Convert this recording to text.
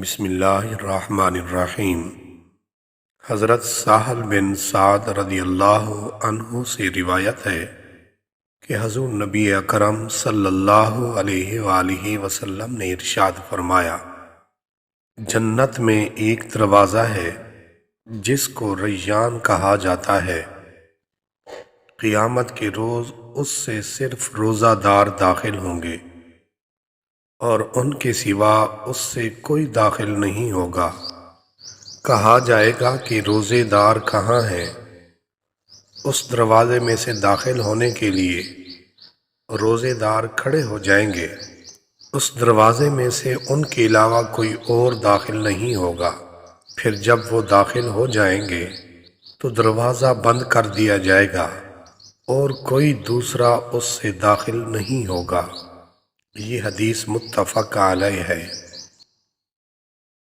بسم اللہ الرحمن الرحیم۔ حضرت سہل بن سعد رضی اللہ عنہ سے روایت ہے کہ حضور نبی اکرم صلی اللہ علیہ وآلہ وسلم نے ارشاد فرمایا، جنت میں ایک دروازہ ہے جس کو ریان کہا جاتا ہے۔ قیامت کے روز اس سے صرف روزہ دار داخل ہوں گے اور ان کے سوا اس سے کوئی داخل نہیں ہوگا۔ کہا جائے گا کہ روزے دار کہاں ہے؟ اس دروازے میں سے داخل ہونے کے لیے روزے دار کھڑے ہو جائیں گے۔ اس دروازے میں سے ان کے علاوہ کوئی اور داخل نہیں ہوگا۔ پھر جب وہ داخل ہو جائیں گے تو دروازہ بند کر دیا جائے گا اور کوئی دوسرا اس سے داخل نہیں ہوگا۔ یہ حدیث متفق علیہ ہے۔